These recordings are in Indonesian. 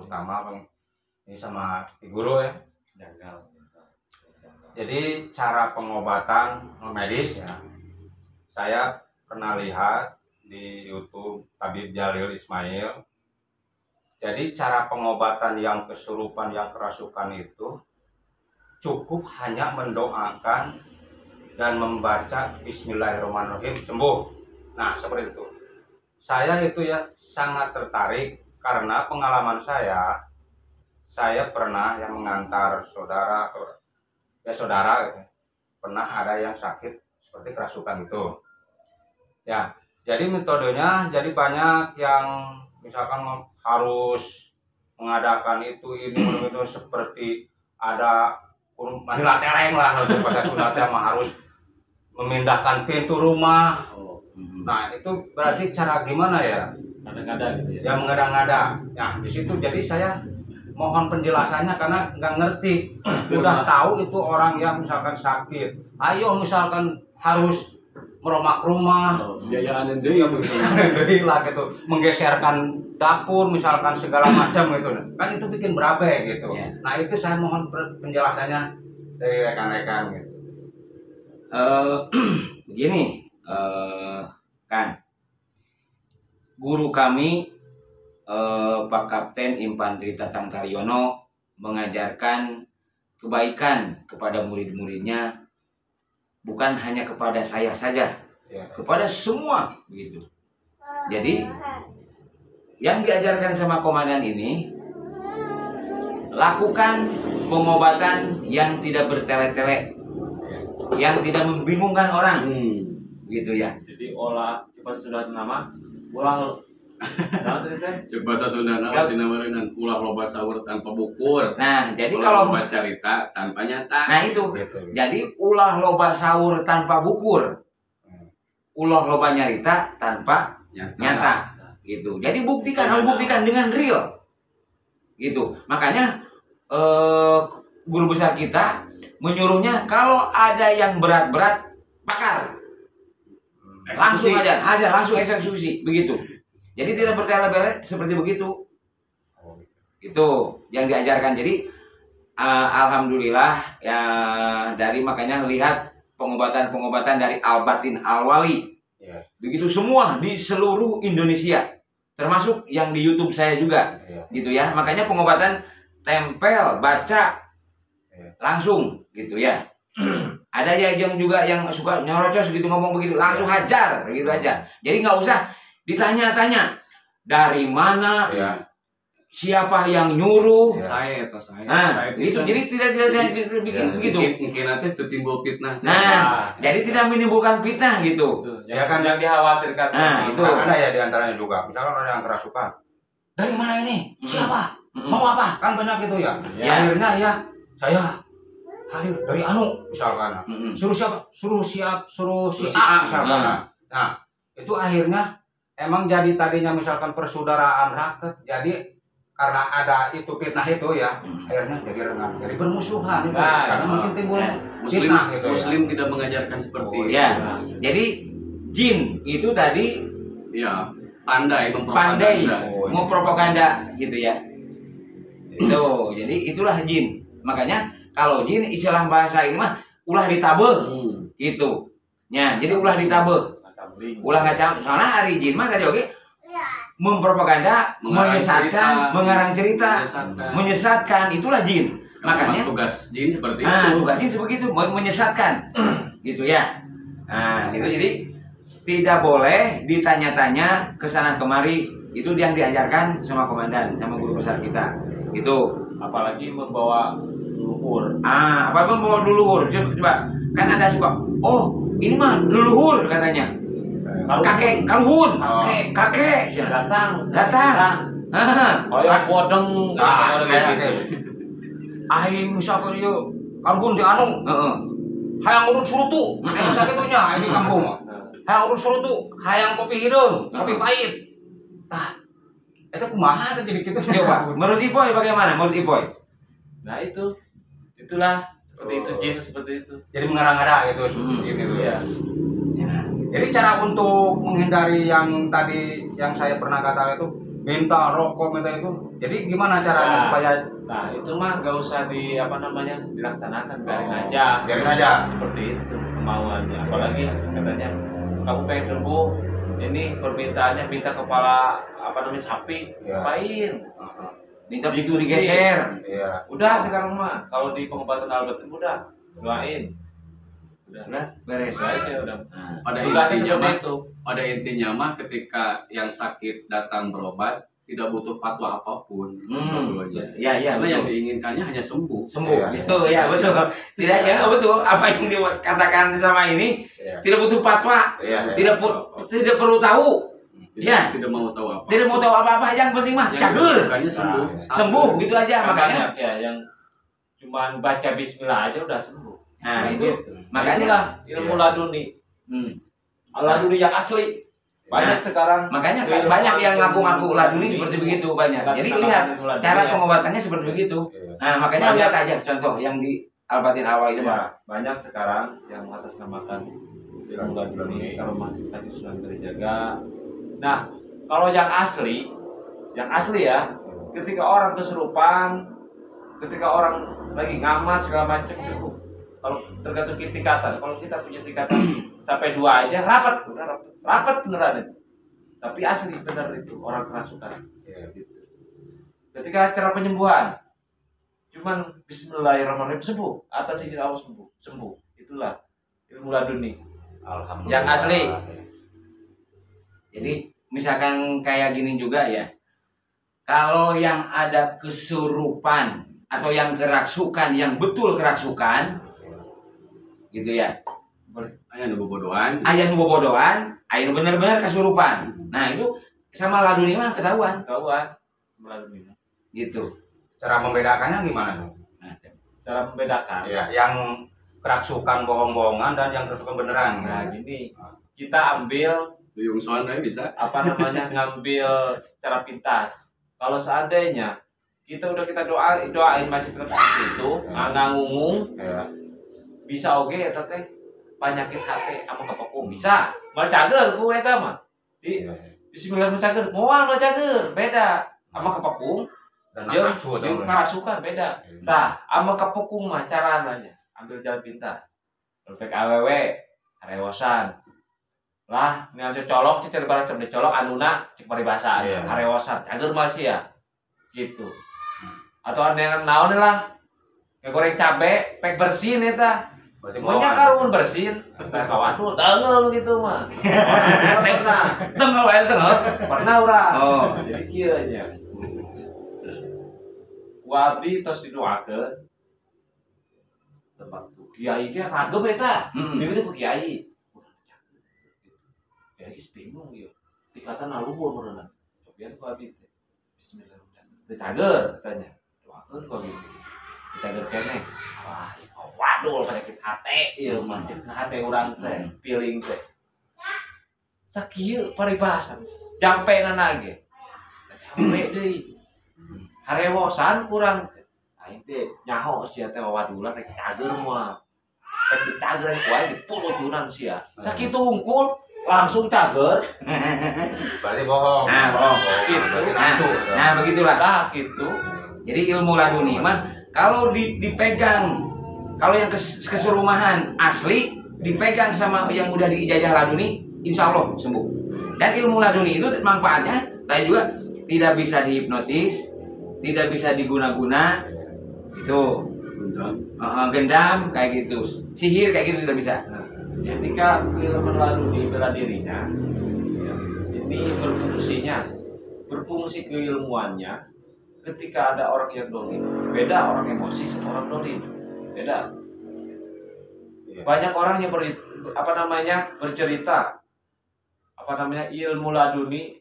terutama ini sama guru ya. Jadi cara pengobatan medis ya, saya pernah lihat di YouTube Tabib Jalil Ismail. Jadi cara pengobatan yang kesurupan, yang kerasukan itu cukup hanya mendoakan dan membaca Bismillahirrahmanirrahim sembuh. Nah seperti itu. Saya itu ya sangat tertarik karena pengalaman saya pernah yang mengantar saudara gitu. Pernah ada yang sakit seperti kerasukan itu. Ya, jadi metodenya jadi banyak yang misalkan harus mengadakan ini seperti ada manila tereng lah untuk bahasa Sunda mah harus memindahkan pintu rumah. Nah, itu berarti cara gimana ya? Ngada-ngada gitu ya. Ya mengada-ngada. Nah, di situ jadi saya mohon penjelasannya karena nggak ngerti. Udah tahu itu orang yang misalkan sakit, ayo misalkan harus meromak rumah, biayaan deui lah gitu, menggeserkan dapur misalkan segala macam gitu. Kan itu bikin berabe gitu. Ya. Nah, itu saya mohon penjelasannya dari rekan-rekan gitu. Begini, kan guru kami Pak Kapten Infantri Tatang Taryono mengajarkan kebaikan kepada murid-muridnya, bukan hanya kepada saya saja, Ya. kepada semua begitu. Jadi yang diajarkan sama komandan ini, lakukan pengobatan yang tidak bertele-tele, yang tidak membingungkan orang, gitu ya. jadi olah cepat sudah nama ulah coba sasundana tina meureunnan ulah loba saur tanpa bukur. Nah, jadi ulah kalau loba carita tanpa nyata. nah itu, Gitu. jadi ulah loba saur tanpa bukur, ulah loba nyarita tanpa nyata, gitu. Jadi buktikan, harus buktikan dengan real, gitu. Makanya guru besar kita menyuruhnya kalau ada yang berat-berat bakar, langsung aja langsung eksekusi, begitu. Jadi tidak bertele-tele seperti begitu. Itu yang diajarkan. Jadi alhamdulillah ya, dari makanya lihat pengobatan-pengobatan dari Al-Batin Al-Wali. Ya. Begitu semua di seluruh Indonesia. Termasuk yang di YouTube saya juga. Ya. Gitu ya. Makanya pengobatan tempel, baca langsung gitu ya. Ada yang juga yang suka nyorocos gitu, ngomong begitu, langsung hajar begitu aja. Jadi nggak usah ditanya-tanya dari mana, siapa yang nyuruh. Saya. Nah, itu jadi tidak bikin begitu. Mungkin nanti timbul fitnah. Nah, jadi tidak menimbulkan fitnah gitu. Ya kan yang dikhawatirkan. Nah, itu ada ya diantaranya juga. Misalkan orang yang kerasukan, dari mana ini? Siapa? Mau apa? Kan banyak itu ya. Ya. Akhirnya ya saya hadir dari anu misalkan. Suruh siapa? Suruh si A misalkan. Nah, itu akhirnya emang jadi tadinya misalkan persaudaraan rakyat, jadi karena ada itu fitnah itu ya, akhirnya jadi renggang, jadi bermusuhan itu. Karena mungkin timbul fitnah gitu ya. Muslim tidak mengajarkan seperti itu. ya. Jadi jin itu tadi Ya, pandai mempropaganda gitu ya. Itu, jadi itulah jin. Makanya kalau jin istilah bahasa ini mah ulah ditabeh gitu. Ya, jadi ulah ditabeh. Ulah ngacam, soalnya hari jin mah tadi oke mempropaganda, mengarang cerita, menyesatkan, itulah jin. Makanya tugas jin seperti itu. Tugas jin seperti itu, menyesatkan, gitu ya. Nah, itu jadi tidak boleh ditanya-tanya kesana kemari. Itu yang diajarkan sama komandan, sama guru besar kita. Itu. Apalagi membawa leluhur. Apalagi membawa leluhur. Coba, kan ada suka, oh ini mah leluhur katanya. Kakek, kaluhun, kakek, datang. Kayak bodeng. Aing misalkan ieu kaluhun di anu. Hayang urut surutu. Sakitunya ini kampung. Hayang urut surutu, hayang kopi hireung, kopi pahit. Itu kumaha tuh jadi gitu. Coba, menurut Ipoy bagaimana? Menurut Ipoy? Nah itulah seperti itu, jin seperti itu. Jadi mengarang-arang gitu seperti jin itu ya. Ya. Jadi cara untuk menghindari yang tadi yang saya pernah katakan itu minta rokok, minta itu. Jadi gimana caranya Nah. supaya Nah itu mah gak usah dilaksanakan, biarin aja. biarin aja? Seperti itu kemauannya. Apalagi katanya kamu pengen sembuh, ini permintaannya minta kepala sapi, Ya. ngapain? Minta itu digeser. Iya. Udah sekarang mah kalau di pengobatan Albert udah doain. Udah Beres. aja udah. Nah, Pada Tugasnya intinya seperti mah, itu. pada intinya mah ketika yang sakit datang berobat tidak butuh fatwa apapun sebetulnya. ya Karena yang betul. diinginkannya hanya sembuh. Sembuh. Iya. Gitu ya betul. Tidak ya betul. Apa yang dikatakan sama ini Iya. tidak butuh fatwa, Iya. tidak perlu tahu. Tidak, Ya. tidak mau tahu apa. Tidak mau tahu apa-apa, yang penting mah Yang cager. diinginkannya sembuh. Nah, Sembuh gitu aja Kan makanya. banyak ya yang cuman baca bismillah aja udah sembuh. Nah, itu Gitu. makanya Itulah ilmu Iya. laduni. hmm, Laduni yang asli. Banyak sekarang. makanya ilmu banyak yang ngaku-ngaku laduni laduni seperti begitu banyak. Dan Jadi kita lihat ilmu laduni cara ya. pengobatannya seperti begitu. Iya. Nah, makanya Banyak. lihat aja contoh yang di Albatin awal itu, Pak. Ya, banyak sekarang yang atas namakan ilmu laduni kalau masih tadi sudah terjaga. Nah, kalau yang asli ya, ketika orang kesurupan, ketika orang lagi ngamat segala macam itu, kalau tergantung tingkatan. Kalau kita punya tingkatan sampai 2 aja, rapat beneran itu. Tapi asli bener itu orang kerasukan. Iya. Gitu. Ketika cara penyembuhan, cuman Bismillahirrahmanirrahim sembuh, atas izin Allah sembuh. Itulah ilmu laduni. Alhamdulillah. Yang asli. Jadi misalkan kayak gini juga ya. Kalau yang ada kesurupan atau yang kerasukan, yang betul kerasukan, gitu ya. Hanya nunggu bodohan. Aya nu bobodohan, aya nu bener-bener kesurupan. Nah, itu sama laduni mah ketahuan Ketahuan melalui gitu. Cara membedakannya gimana dong? Nah, cara membedakan. Iya, yang kerasukan bohong-bohongan dan yang kerasukan beneran. Nah, gini, kita ambil Duyung soalnya bisa. ngambil cara pintas. Kalau seandainya kita doain masih tetap seperti itu, ngangungung, Iya. bisa oke ya teh penyakit hati sama kepekung bisa. Mal cager ku eta mah. Di Iya. Bismillah cager, moal mal cager beda sama kepekung. Dan Jeung nafsu jeung atau karasukan beda. Tah, sama kepekung mah caranya ambil jalan pintas. Perfect aww, harewosan. Lah, ini aja colok cek baras cek colok anuna cek paribasaan. Iya. Harewosan, cager masih ya. Gitu. Atau ada yang naon lah. Ngegoreng cabe, pek bersin eta. berarti Maunya bohongan. karun bersin. Tah kawan tuh tengel gitu mah. Pernah. tengel wae tengel. Pernah urang. Oh. Jadi kieu nya. Ku abdi tos didoakeun. Tempat tuh kiai ge ragem eta. Hmm. Mimiti ku kiai. Kiai geus bingung ieu. Tingkatan aluhur meureun. Cobian ku abdi teh. Bismillahirrahmanirrahim. Teu cager tanya. Doakeun ku abdi. Teu cager keneh. Wah, waduh penyakit hate ieu mah cek hate urang teh, piling teh. Sakieu paribasan. Jampengan ge. Jampe deui. Harewosan kurang teh. Aing teh nyaho sia teh wadulah rek cager mah. Rek dicager ku aing dipulutunan sia. Sakitu hungkul langsung cager. Berarti bohong. Nah, bohong. Gitu. Berarti Nah, nafsu. nah begitulah. Nah gitu. Jadi ilmu laduni mah kalau dipegang, kalau yang kesurumahan asli dipegang sama yang udah diijazah laduni, insya Allah sembuh. Dan ilmu laduni itu manfaatnya tadi juga tidak bisa dihipnotis, tidak bisa diguna-guna, itu gendam kayak gitu, sihir kayak gitu tidak bisa. Ketika ilmu laduni bela dirinya, ya, ini berfungsi keilmuannya. Ketika ada orang yang dolim, beda orang emosi sama orang dolim, beda. Iya. Banyak orang yang bercerita, ilmu laduni,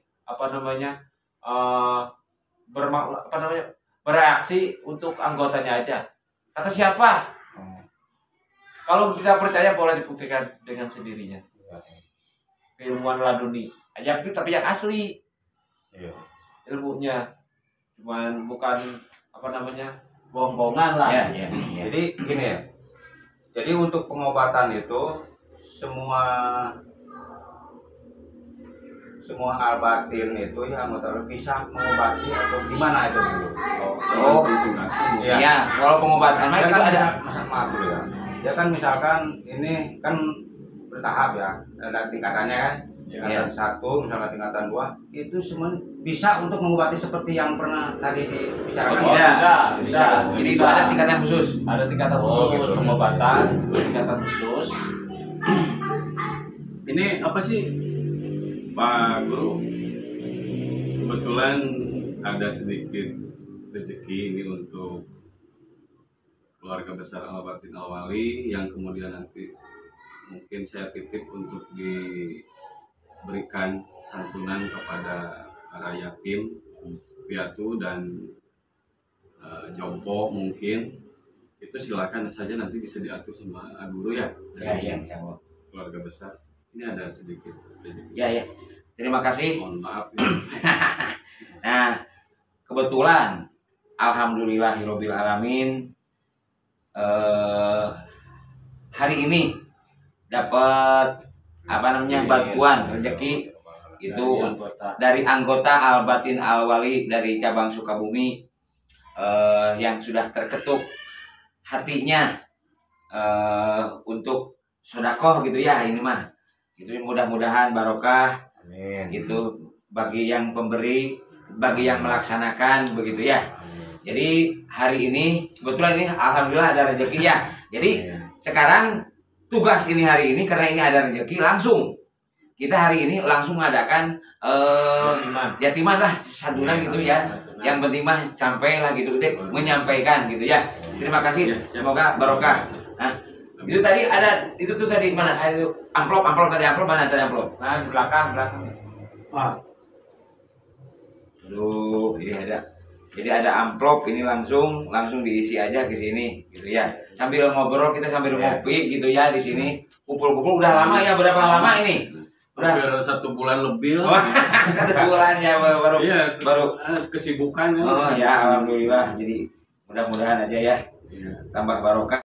bereaksi untuk anggotanya aja. Kata siapa? Kalau kita percaya boleh dibuktikan dengan sendirinya. Keilmuan laduni, aja tapi yang asli Iya. ilmunya. Cuman bukan bohong-bohongan lah. Ya. Jadi gini ya. Jadi untuk semua albatin itu ya bisa mengobati atau gimana itu dulu? Oh, iya. Kalau pengobatan mah Ya itu kan ada. maaf dulu ya. Ya kan misalkan ini kan bertahap ya, ada tingkatannya kan. Tingkatan 1, misalnya tingkatan 2 itu semua bisa untuk mengobati seperti yang pernah tadi dibicarakan. Bisa. Jadi itu ada tingkatan khusus. Ada tingkatan khusus gitu. pengobatan, tingkatan khusus. Ini apa sih Pak Guru? Kebetulan ada sedikit rezeki ini untuk keluarga besar Al-Batin Al-Wali yang kemudian nanti mungkin saya titip untuk diberikan santunan kepada para yatim, piatu dan jompo mungkin. Itu silakan saja nanti bisa diatur sama Guru ya. Ya, insyaallah. Keluarga besar. Ini ada sedikit rezeki. Ya. Terima kasih. Mohon maaf ya. Nah, kebetulan alhamdulillahirabbil alamin hari ini dapat bantuan rezeki itu dari anggota Al-Batin Al-Wali dari cabang Sukabumi yang sudah terketuk hatinya untuk sedekah gitu ya, ini mah. Itu mudah-mudahan barokah. Amin. Gitu bagi yang pemberi, bagi yang melaksanakan begitu ya. Jadi hari ini kebetulan ini alhamdulillah ada rezeki ya. Jadi sekarang tugas ini hari ini karena ini ada rezeki langsung kita hari ini langsung mengadakan yatiman lah santunan gitu ya. Yang penting mah sampailah gitu deh menyampaikan gitu ya. Terima kasih. Semoga barokah. Nah, itu tadi ada itu tuh tadi mana? Ada amplop tadi mana tadi amplop? Nah, di belakang. Aduh, ini ada. Jadi ada amplop ini langsung diisi aja ke sini gitu ya. Sambil ngobrol kita sambil ngopi gitu ya di sini. Kumpul-kumpul udah lama ya, berapa lama ini? Udah Hampir 1 bulan lebih Oh, lah. 1 bulan ya baru Iya, baru. kesibukan ya. Oh ya, alhamdulillah. Jadi mudah-mudahan aja ya. Tambah barokah.